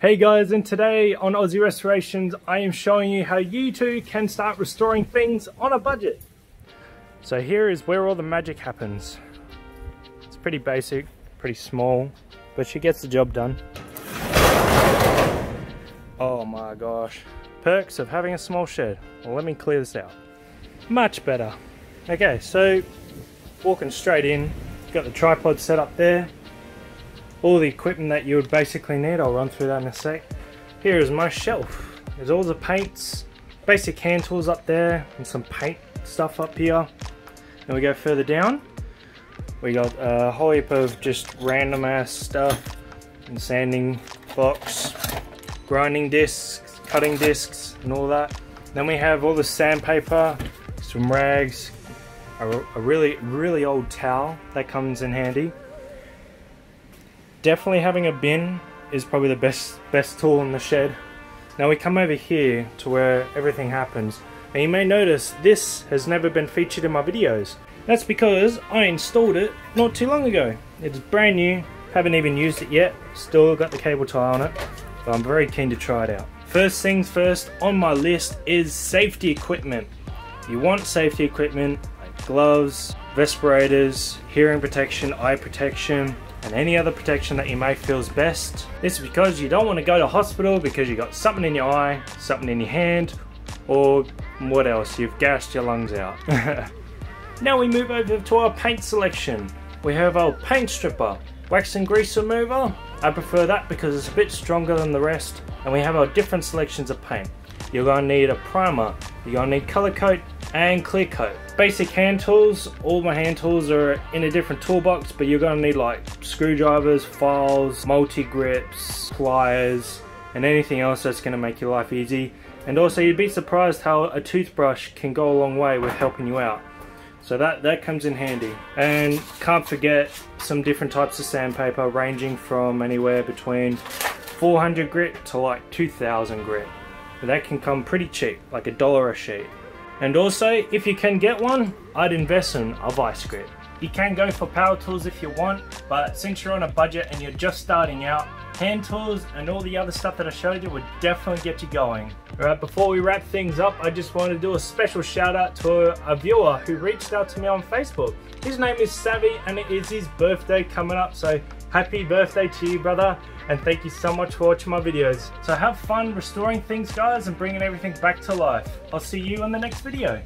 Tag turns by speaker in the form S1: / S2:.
S1: Hey guys, and today on Aussie Restorations I am showing you how you too can start restoring things on a budget. So here is where all the magic happens. It's pretty basic, pretty small, but she gets the job done. Oh my gosh. Perks of having a small shed. Well, let me clear this out. Much better. Okay, so walking straight in, got the tripod set up there. All the equipment that you would basically need, I'll run through that in a sec. Here is my shelf. There's all the paints, basic hand tools up there, and some paint stuff up here. Then we go further down. We got a whole heap of just random ass stuff, and sanding box, grinding discs, cutting discs, and all that. Then we have all the sandpaper, some rags, a really old towel that comes in handy. Definitely having a bin is probably the best tool in the shed. Now we come over here to where everything happens, and you may notice this has never been featured in my videos. That's because I installed it not too long ago. It's brand new, haven't even used it yet, still got the cable tie on it, but I'm very keen to try it out. First things first on my list is safety equipment. You want safety equipment like gloves, respirators, hearing protection, eye protection, and any other protection that you may feel is best. This is because you don't want to go to hospital because you got something in your eye, something in your hand, or what else, you've gassed your lungs out. Now we move over to our paint selection. We have our paint stripper, wax and grease remover. I prefer that because it's a bit stronger than the rest, and we have our different selections of paint. You're going to need a primer, you're going to need color coat and clear coat. Basic hand tools, all my hand tools are in a different toolbox, but you're going to need like screwdrivers, files, multi-grips, pliers, and anything else that's going to make your life easy. And also you'd be surprised how a toothbrush can go a long way with helping you out. So that comes in handy. And can't forget some different types of sandpaper, ranging from anywhere between 400 grit to like 2000 grit. But that can come pretty cheap, like $1 a sheet. And also, if you can get one, I'd invest in a vice grip. You can go for power tools if you want, but since you're on a budget and you're just starting out, hand tools and all the other stuff that I showed you would definitely get you going. Alright, before we wrap things up, I just wanted to do a special shout out to a viewer who reached out to me on Facebook. His name is Savvy and it is his birthday coming up, so happy birthday to you, brother, and thank you so much for watching my videos. So have fun restoring things, guys, and bringing everything back to life. I'll see you in the next video.